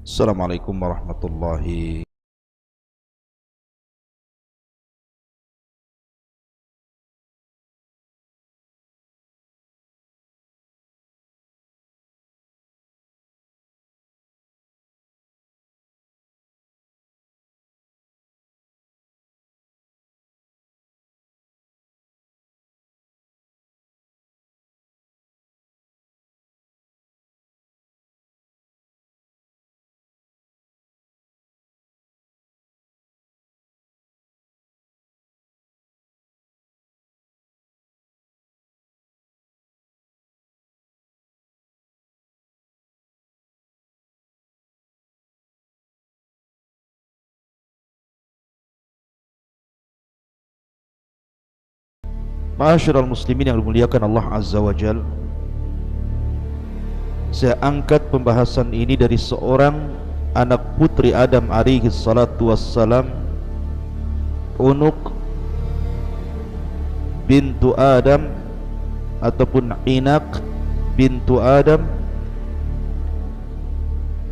Assalamualaikum warahmatullahi. Ma'asyiral muslimin yang dimuliakan Allah Azza wa Jal, saya angkat pembahasan ini dari seorang anak putri Adam alaihi salatu wassalam, Unuk bintu Adam ataupun Inak bintu Adam,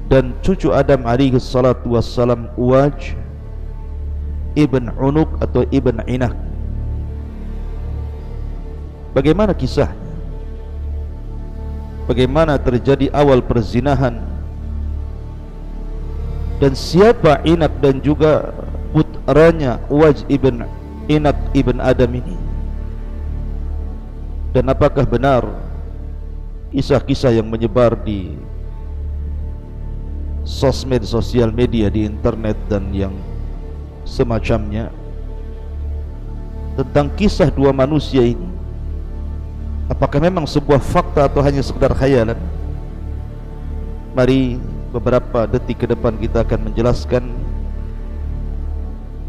dan cucu Adam alaihi salatu wassalam Uwaj ibn Unuk atau ibn Inak. Bagaimana kisahnya? Bagaimana terjadi awal perzinahan? Dan siapa Inak dan juga putranya Uwaj ibn Inak ibn Adam ini? Dan apakah benar kisah-kisah yang menyebar di sosmed, sosial media, di internet dan yang semacamnya tentang kisah dua manusia ini? Apakah memang sebuah fakta atau hanya sekedar khayalan? Mari beberapa detik ke depan kita akan menjelaskan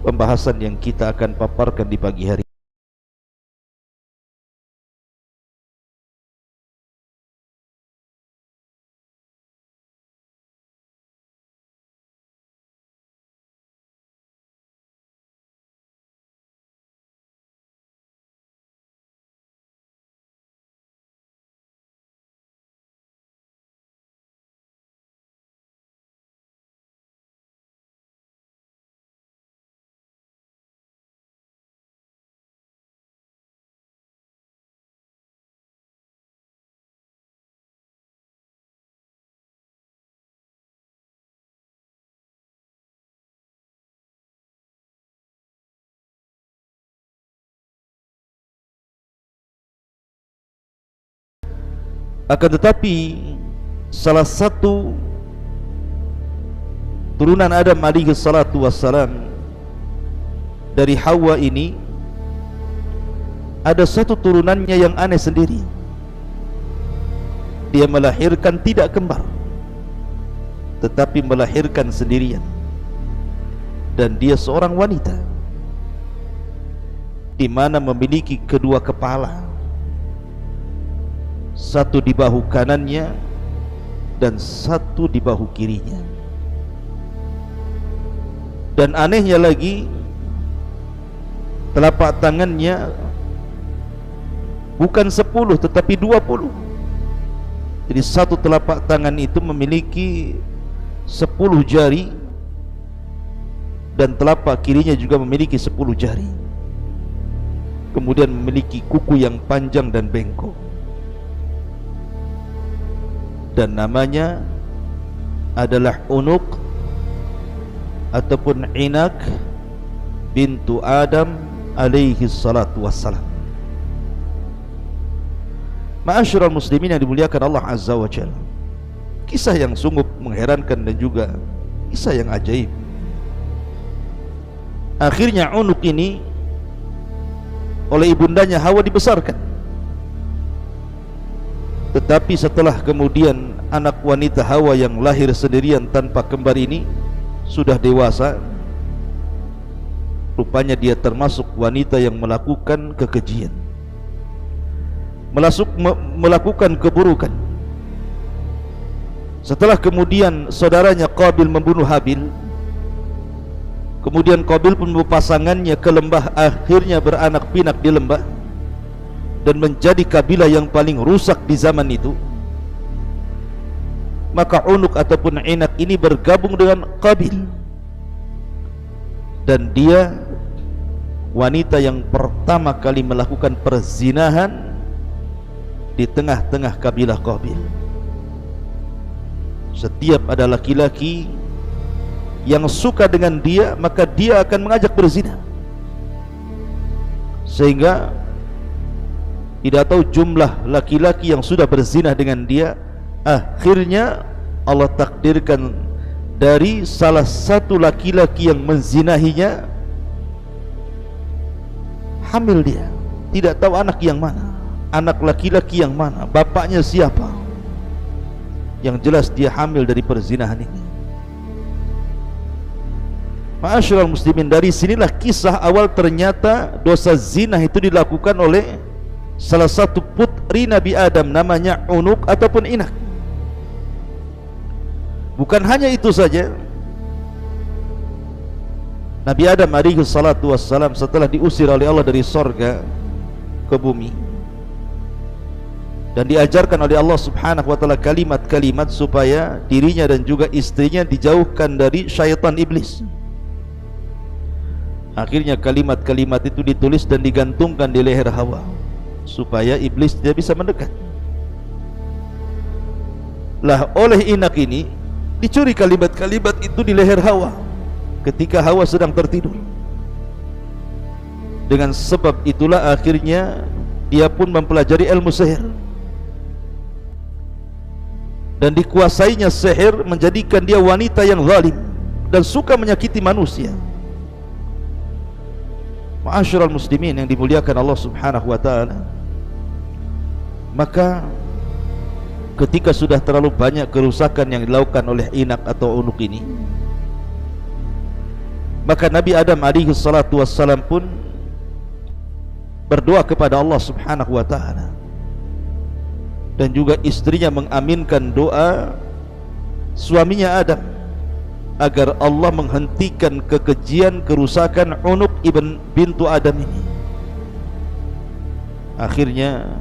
pembahasan yang kita akan paparkan di pagi hari. Akan tetapi salah satu turunan Adam alaihi salatu wassalam dari Hawa ini, ada satu turunannya yang aneh sendiri. Dia melahirkan tidak kembar, tetapi melahirkan sendirian. Dan dia seorang wanita, di mana memiliki kedua kepala, satu di bahu kanannya dan satu di bahu kirinya. Dan anehnya lagi, telapak tangannya bukan 10 tetapi 20. Jadi satu telapak tangan itu memiliki 10 jari, dan telapak kirinya juga memiliki 10 jari. Kemudian memiliki kuku yang panjang dan bengkok. Dan namanya adalah Unuk ataupun Inak bintu Adam alaihi salatu wassalam. Ma'asyiral muslimin yang dimuliakan Allah Azza wa Jalla, kisah yang sungguh mengherankan dan juga kisah yang ajaib. Akhirnya Unuk ini oleh ibundanya Hawa dibesarkan. Tetapi setelah kemudian anak wanita Hawa yang lahir sendirian tanpa kembar ini sudah dewasa, rupanya dia termasuk wanita yang melakukan kekejian, melakukan keburukan. Setelah kemudian saudaranya Qabil membunuh Habil, kemudian Qabil pun berpasangannya ke lembah, akhirnya beranak pinak di lembah dan menjadi kabilah yang paling rusak di zaman itu. maka Unuk ataupun Inak ini bergabung dengan Qabil, dan dia wanita yang pertama kali melakukan perzinahan di tengah-tengah kabilah Qabil. Setiap ada laki-laki yang suka dengan dia, maka dia akan mengajak berzina, sehingga tidak tahu jumlah laki-laki yang sudah berzina dengan dia. Akhirnya Allah takdirkan dari salah satu laki-laki yang menzinahinya hamil dia. Tidak tahu anak yang mana, anak laki-laki yang mana, bapaknya siapa. Yang jelas dia hamil dari perzinahan ini. Ma'asyiral muslimin, dari sinilah kisah awal ternyata dosa zina itu dilakukan oleh salah satu putri Nabi Adam, namanya Unuk ataupun Inak. Bukan hanya itu saja, Nabi Adam alaihi salatu wassalam setelah diusir oleh Allah dari sorga ke bumi dan diajarkan oleh Allah subhanahu wa ta'ala kalimat-kalimat supaya dirinya dan juga istrinya dijauhkan dari syaitan iblis. Akhirnya kalimat-kalimat itu ditulis dan digantungkan di leher Hawa supaya iblis tidak bisa mendekat. Lah oleh Inak ini dicuri kalimat-kalimat itu di leher Hawa ketika Hawa sedang tertidur. Dengan sebab itulah akhirnya dia pun mempelajari ilmu sihir, dan dikuasainya sihir menjadikan dia wanita yang zalim dan suka menyakiti manusia. Ma'asyiral muslimin yang dimuliakan Allah subhanahu wa ta'ala, maka ketika sudah terlalu banyak kerusakan yang dilakukan oleh Inak atau Unuk ini, maka Nabi Adam alaihi salatu wassalam pun berdoa kepada Allah subhanahu wa ta'ala, dan juga istrinya mengaminkan doa suaminya Adam agar Allah menghentikan kekejian kerusakan Unuk bintu Adam ini. Akhirnya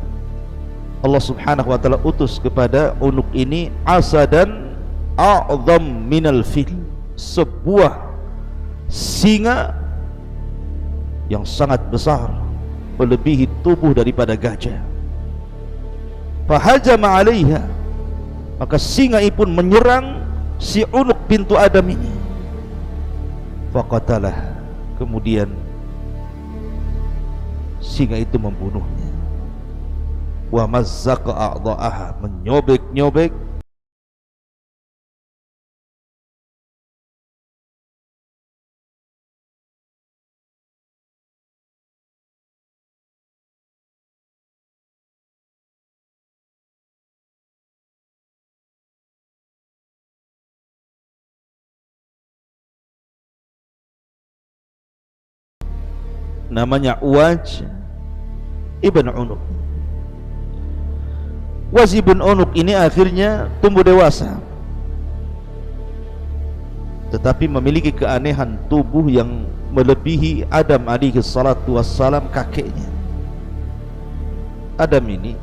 Allah subhanahu wa ta'ala utus kepada Unuk ini asadan a'zam minal fil, sebuah singa yang sangat besar, melebihi tubuh daripada gajah. Fahajama 'alaiha, maka singa itu pun menyerang si Unuk bintu Adam ini. Faqatalah, kemudian singa itu membunuhnya. Wa mazzaqa a'dha'aha, menyobek-nyobek namanya Uwaj ibn Unuk. Uwaj ibn Unuk ini akhirnya tumbuh dewasa, tetapi memiliki keanehan tubuh yang melebihi Adam alaihi salatu wassalam, kakeknya. Adam ini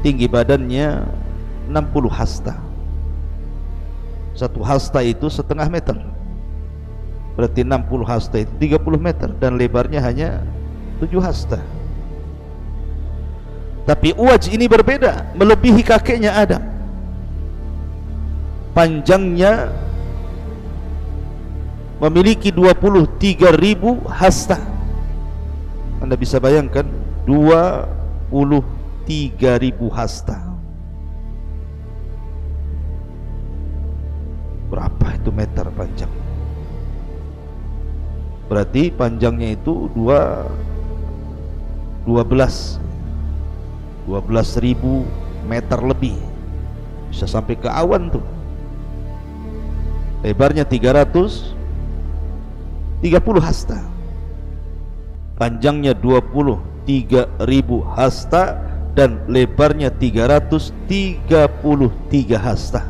tinggi badannya 60 hasta. Satu hasta itu setengah meter, berarti 60 hasta itu 30 meter, dan lebarnya hanya 7 hasta. Tapi Uwaj ini berbeda, melebihi kakeknya Adam. Panjangnya memiliki 23.000 hasta. Anda bisa bayangkan 23.000 hasta. Berapa itu meter panjang? Berarti panjangnya itu 12.000 meter lebih, bisa sampai ke awan tuh. Lebarnya 330 hasta, panjangnya 23.000 hasta, dan lebarnya 333 hasta,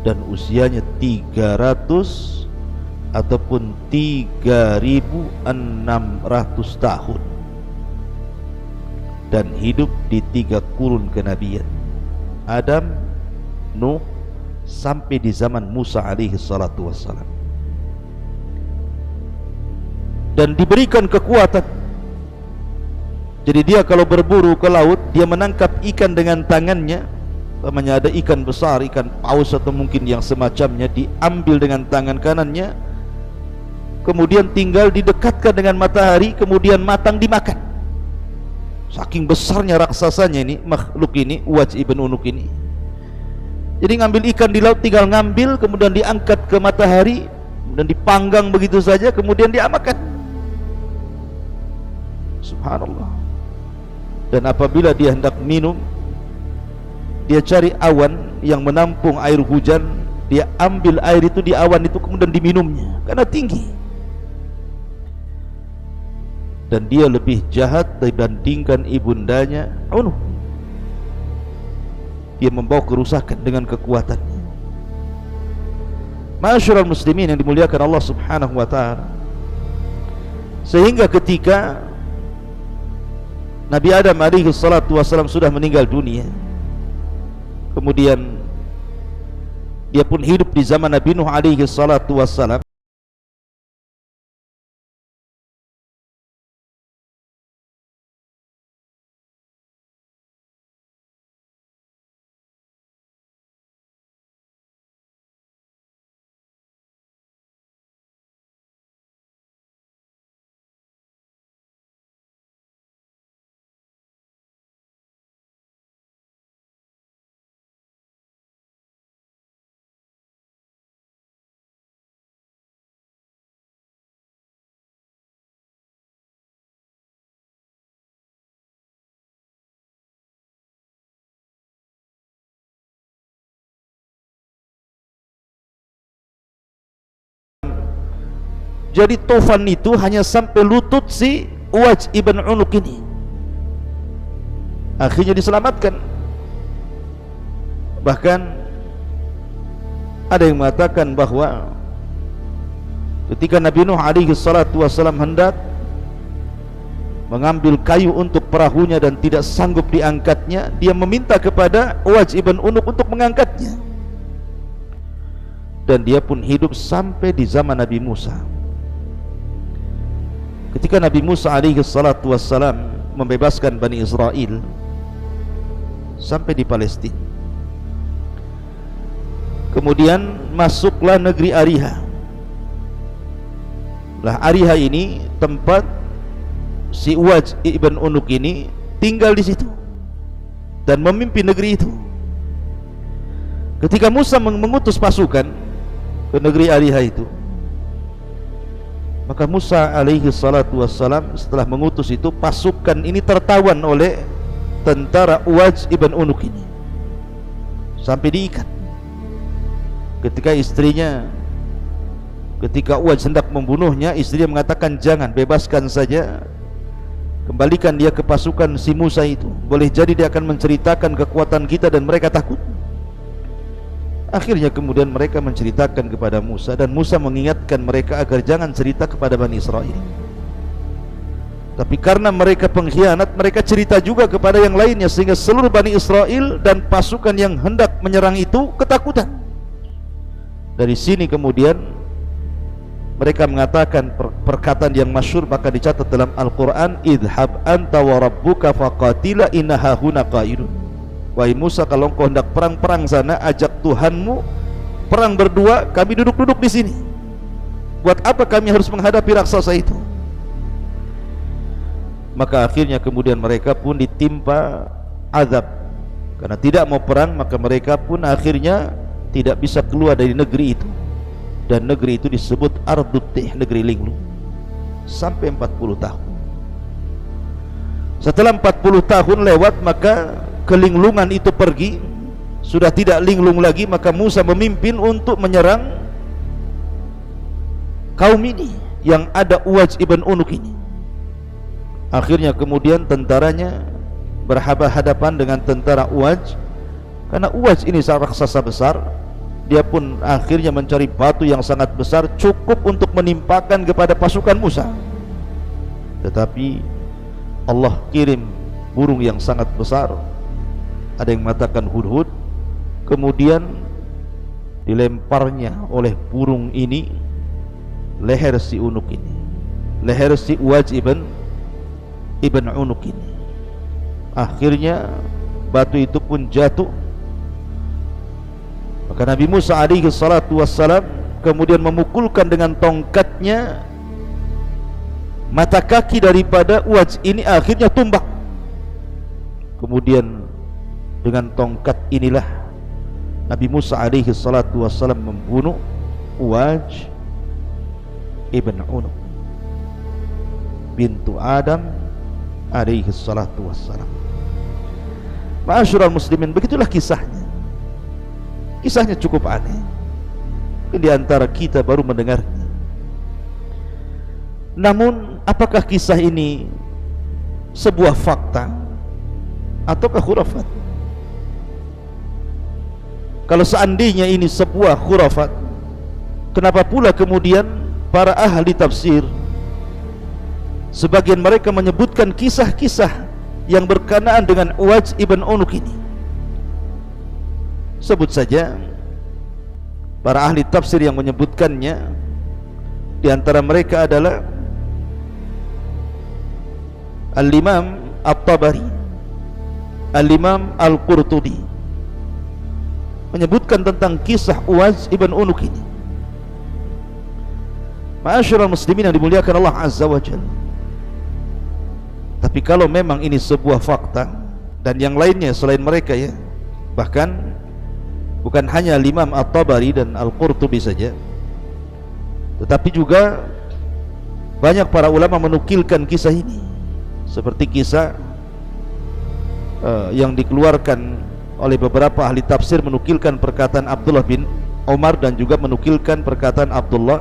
dan usianya 300 ataupun 3.600 tahun, dan hidup di 3 kurun kenabian. Adam, Nuh, sampai di zaman Musa alaihi salatu wassalam. Dan diberikan kekuatan. Jadi dia kalau berburu ke laut, dia menangkap ikan dengan tangannya. Umpamanya ada ikan besar, ikan paus atau mungkin yang semacamnya, diambil dengan tangan kanannya, kemudian tinggal didekatkan dengan matahari, kemudian matang dimakan. Saking besarnya raksasanya ini, makhluk ini, Uwaj ibn Unuk ini. Jadi ngambil ikan di laut, tinggal ngambil, kemudian diangkat ke matahari, kemudian dipanggang begitu saja, kemudian dimakan. Subhanallah. Dan apabila dia hendak minum, dia cari awan yang menampung air hujan, dia ambil air itu di awan itu, kemudian diminumnya karena tinggi. Dan dia lebih jahat dibandingkan ibundanya Unuh. Dia membawa kerusakan dengan kekuatannya. Ma'asyiral muslimin yang dimuliakan Allah Subhanahu wa taala. Sehingga ketika Nabi Adam alaihi salatu wassalam sudah meninggal dunia, kemudian dia pun hidup di zaman Nabi Nuh alaihi salatu wassalam. Jadi tufan itu hanya sampai lutut si Uwaj ibn Unuk ini. Akhirnya diselamatkan. Bahkan ada yang mengatakan bahwa ketika Nabi Nuh alaihi salatu wassalam hendak mengambil kayu untuk perahunya dan tidak sanggup diangkatnya, dia meminta kepada Uwaj ibn Unuk untuk mengangkatnya. Dan dia pun hidup sampai di zaman Nabi Musa. Ketika Nabi Musa alaihi salatu wassalam membebaskan Bani Israel sampai di Palestina, kemudian masuklah negeri Ariha. Lah Ariha ini tempat si Uwaj ibn Unuk ini tinggal di situ dan memimpin negeri itu. Ketika Musa mengutus pasukan ke negeri Ariha itu, maka Musa alaihi salatu wassalam setelah mengutus itu, pasukan ini tertawan oleh tentara Uwaj ibn Unuk ini sampai diikat. Ketika Uwaj hendak membunuhnya, istrinya mengatakan, jangan, bebaskan saja, kembalikan dia ke pasukan si Musa itu, boleh jadi dia akan menceritakan kekuatan kita dan mereka takut. Akhirnya kemudian mereka menceritakan kepada Musa, dan Musa mengingatkan mereka agar jangan cerita kepada Bani Israel. Tapi karena mereka pengkhianat, mereka cerita juga kepada yang lainnya, sehingga seluruh Bani Israel dan pasukan yang hendak menyerang itu ketakutan. Dari sini kemudian mereka mengatakan perkataan yang masyhur, maka dicatat dalam Al-Quran, idhab anta wa rabbuka faqatila inna hahuna qaidun. Wahai Musa, kalau engkau hendak perang sana, ajak Tuhanmu perang berdua, kami duduk-duduk di sini. Buat apa kami harus menghadapi raksasa itu? Maka akhirnya kemudian mereka pun ditimpa azab karena tidak mau perang, maka mereka pun akhirnya tidak bisa keluar dari negeri itu. Dan negeri itu disebut Ardut Tih, negeri linglung, sampai 40 tahun. Setelah 40 tahun lewat, maka kelinglungan itu pergi, sudah tidak linglung lagi. Maka Musa memimpin untuk menyerang kaum ini yang ada Uwaj ibn Unuk ini. Akhirnya kemudian tentaranya berhadapan dengan tentara Uwaj, karena Uwaj ini raksasa besar. Dia pun akhirnya mencari batu yang sangat besar, cukup untuk menimpakan kepada pasukan Musa. Tetapi Allah kirim burung yang sangat besar, ada yang mengatakan hudhud, kemudian dilemparnya oleh burung ini leher si Unuk ini, leher si Uwaj ibn Unuk ini. Akhirnya batu itu pun jatuh. Maka Nabi Musa alaihi salatu wassalam kemudian memukulkan dengan tongkatnya mata kaki daripada Uwaj ini, akhirnya tumbang. Kemudian dengan tongkat inilah Nabi Musa alaihi salatu wassalam membunuh Uwaj ibn Unuk bintu Adam alaihi salatu wassalam. Ma'asyiral muslimin, begitulah kisahnya. Kisahnya cukup aneh. Di antara kita baru mendengarnya. Namun apakah kisah ini sebuah fakta ataukah khurafat? Kalau seandainya ini sebuah khurafat, kenapa pula kemudian para ahli tafsir sebagian mereka menyebutkan kisah-kisah yang berkenaan dengan Uwaj ibn Unuk ini? Sebut saja para ahli tafsir yang menyebutkannya. Di antara mereka adalah Al-Imam At-Tabari, Al-Imam Al-Qurtubi, menyebutkan tentang kisah Uwaj ibn Unuk ini. Ma'asyiral muslimin yang dimuliakan Allah Azza wa Jalla. Tapi kalau memang ini sebuah fakta, dan yang lainnya selain mereka ya, bahkan bukan hanya Imam At-Tabari dan Al-Qurtubi saja, tetapi juga banyak para ulama menukilkan kisah ini, seperti kisah yang dikeluarkan oleh beberapa ahli tafsir, menukilkan perkataan Abdullah bin Umar dan juga menukilkan perkataan Abdullah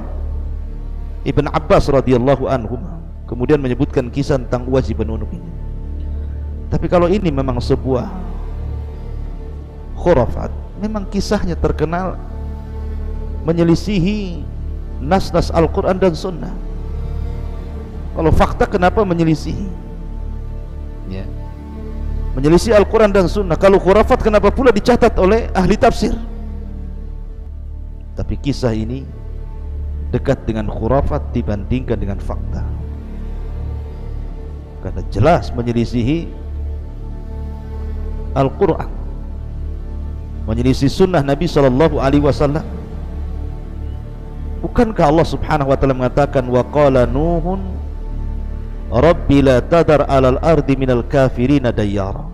ibn Abbas radhiyallahu anhum, kemudian menyebutkan kisah tentang Uwaj ibn Unuk ini. Tapi kalau ini memang sebuah khurafat, memang kisahnya terkenal menyelisihi nas-nas Al-Quran dan Sunnah. Kalau fakta, kenapa menyelisihi? Ya, menyelisih Al-Quran dan Sunnah. Kalau khurafat, kenapa pula dicatat oleh ahli tafsir? Tapi kisah ini dekat dengan khurafat dibandingkan dengan fakta, karena jelas menyelisihi Al-Quran, menyelisih sunnah Nabi SAW. Bukankah Allah subhanahu wa ta'ala mengatakan, wa qala Nuhun Rabbi la tadar alal ardi minal kafirina dayyara.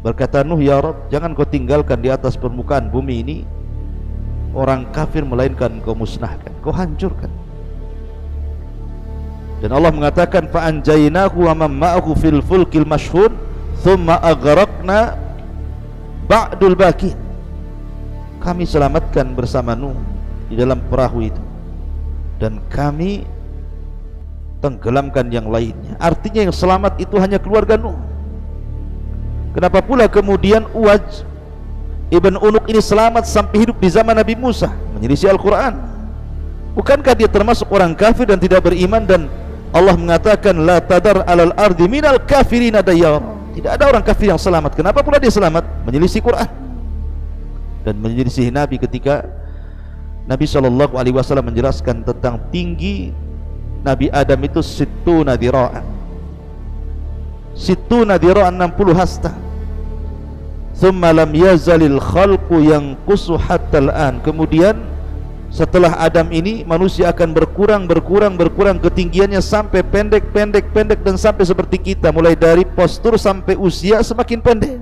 Berkata Nuh, ya Rabb, jangan kau tinggalkan di atas permukaan bumi ini orang kafir, melainkan kau musnahkan, kau hancurkan. Dan Allah mengatakan, fa anjaynahu wa man ma'ahu fil fulkil mashhun thumma aghraqna ba'dul baqin. Kami selamatkan bersama Nuh di dalam perahu itu, dan kami tenggelamkan yang lainnya. Artinya yang selamat itu hanya keluarga Nuh. Kenapa pula kemudian Uwaj ibn Unuk ini selamat sampai hidup di zaman Nabi Musa, menyelisih Al-Quran? Bukankah dia termasuk orang kafir dan tidak beriman, dan Allah mengatakan la tadar alal ardi minal kafirina dayyar. Tidak ada orang kafir yang selamat. Kenapa pula dia selamat? Menyelisih Quran dan menyelisih Nabi, ketika Nabi SAW menjelaskan tentang tinggi Nabi Adam itu sittuna dira'an, 60 hasta. Thumma lam yazalil khalqu yanqusu hatta al-an. Kemudian setelah Adam ini manusia akan berkurang ketinggiannya sampai pendek dan sampai seperti kita, mulai dari postur sampai usia semakin pendek.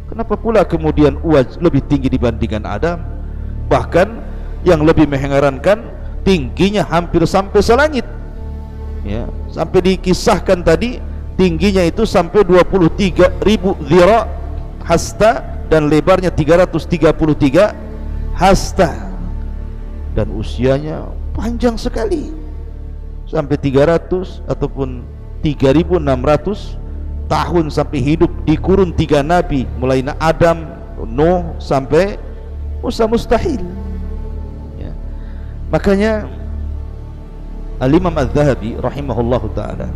Kenapa pula kemudian Uwaj lebih tinggi dibandingkan Adam? Bahkan yang lebih mengherankan, tingginya hampir sampai selangit. Ya, sampai dikisahkan tadi tingginya itu sampai 23.000 dhira hasta, dan lebarnya 333 hasta, dan usianya panjang sekali, sampai 300 ataupun 3.600 tahun, sampai hidup di kurun 3 nabi, mulai Adam, Nuh sampai Musa, mustahil ya. Makanya Al-Imam Al-Zahabi rahimahullahu ta'ala,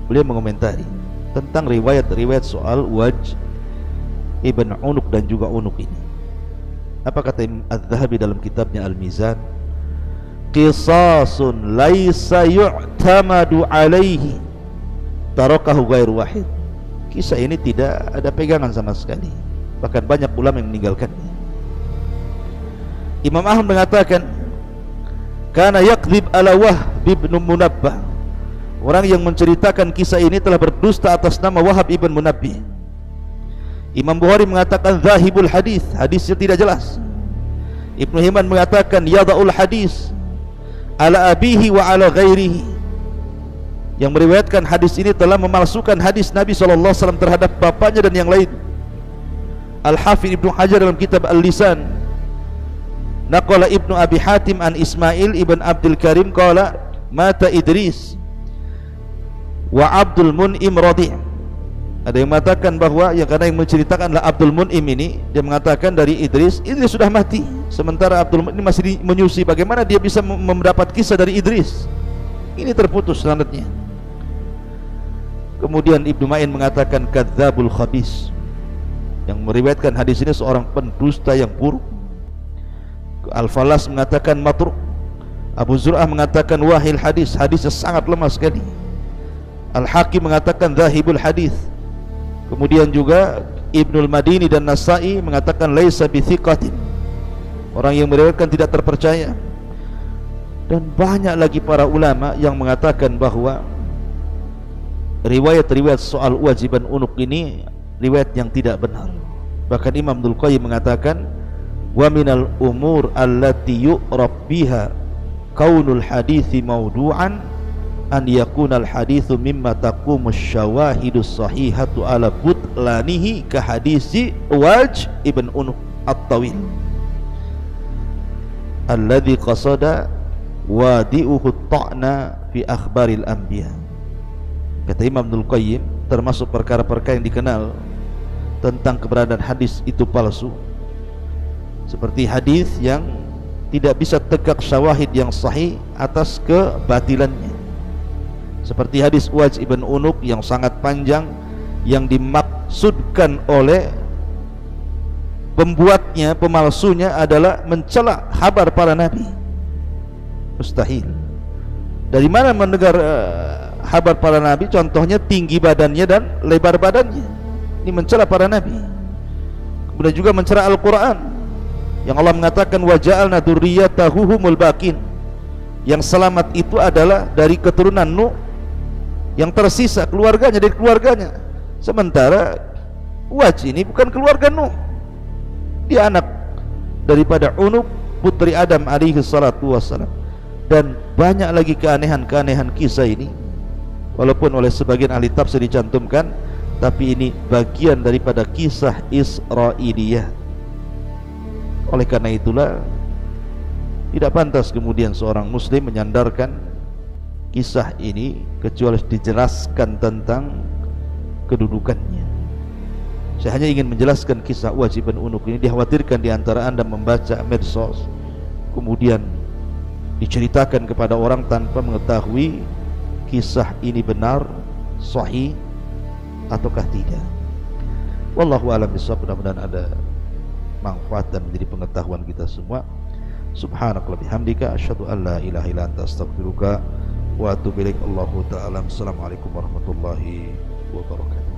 beliau mengomentari tentang riwayat-riwayat soal Uwaj Ibn Unuk dan juga Unuk ini. Apa kata Imam Az-Zahabi dalam kitabnya Al-Mizan? Qisasun laisa yu'tamadu alaihi tarakahu ghairu wahid. Kisah ini tidak ada pegangan sama sekali, bahkan banyak ulama yang meninggalkannya. Imam Ahmad mengatakan, kana yakdzib ala Wahb bin Munabbah, orang yang menceritakan kisah ini telah berdusta atas nama Wahab ibn Munabbih. Imam Bukhari mengatakan zahibul hadis, hadisnya tidak jelas. Ibnu Hibban mengatakan yada'ul hadis ala abihi wa ala ghairihi, yang meriwayatkan hadis ini telah memalsukan hadis Nabi SAW terhadap bapaknya dan yang lain. Al-Hafidh Ibnu Hajar dalam kitab Al-Lisan, naqala Ibnu Abi Hatim an Ismail ibn Abdul Karim qala mata Idris wa Abdul Mun'im radhi'. Ada yang mengatakan bahwa yang karena yang menceritakanlah Abdul Mun'im ini, dia mengatakan dari Idris sudah mati, sementara Abdul Mun'im masih menyusi bagaimana dia bisa mendapat kisah dari Idris. Ini terputus sanadnya. Kemudian Ibnu Ma'in mengatakan kadzabul khabis, yang meriwayatkan hadis ini seorang pendusta yang buruk. Al-Falas mengatakan matruk. Abu Zur'ah mengatakan wahil hadis, hadisnya sangat lemah sekali. Al-Hakim mengatakan zahibul hadis. Kemudian juga Ibnul Madini dan Nasai mengatakan laisa bithiqatin, orang yang meriwayatkan tidak terpercaya. Dan banyak lagi para ulama yang mengatakan bahwa riwayat-riwayat soal wajiban unuk ini riwayat yang tidak benar. Bahkan Imam Ibnul Qayyim mengatakan wa minal umur allati yu'rab biha kaunul hadithi maudu'an an yakunal hadithu mimma taqumus syawahidus sahihatu ala butlanihi ka hadisi Waj ibn Unuk at-Tawil alladhi qasada wadi'uhu ta'na fi akhbaril anbiya. Kata Imam Ibnul Qayyim, termasuk perkara-perkara yang dikenal tentang keberadaan hadis itu palsu, seperti hadis yang tidak bisa tegak syawahid yang sahih atas kebatilannya, seperti hadis Waj ibn Unuk yang sangat panjang, yang dimaksudkan oleh pembuatnya, pemalsunya adalah mencela kabar para nabi. Mustahil. Dari mana mendengar kabar para nabi? Contohnya tinggi badannya dan lebar badannya. Ini mencela para nabi. Kemudian juga mencela Al-Quran, yang Allah mengatakan wa ja'alna dzurriyyatahu humul baqin, yang selamat itu adalah dari keturunan Nuh, yang tersisa keluarganya dari keluarganya. Sementara Waj ini bukan keluarga Nuh, dia anak daripada Unuk putri Adam alaihi salatu wassalam. Dan banyak lagi keanehan-keanehan kisah ini, walaupun oleh sebagian ahli tafsir dicantumkan, tapi ini bagian daripada kisah Israiliyah. Oleh karena itulah tidak pantas kemudian seorang muslim menyandarkan kisah ini kecuali dijelaskan tentang kedudukannya. Saya hanya ingin menjelaskan kisah Waj ibn Unuk ini. Dikhawatirkan di antara anda membaca medsos, kemudian diceritakan kepada orang tanpa mengetahui kisah ini benar, sahih ataukah tidak. Wallahu a'lam bishawab. Mudah-mudahan ada manfaat dan menjadi pengetahuan kita semua. Subhanakallahumma bihamdika asyhadu an la ilaha illa anta astaghfiruka wa atubu ilaik. Allahu ta'ala. Assalamualaikum warahmatullahi wabarakatuh.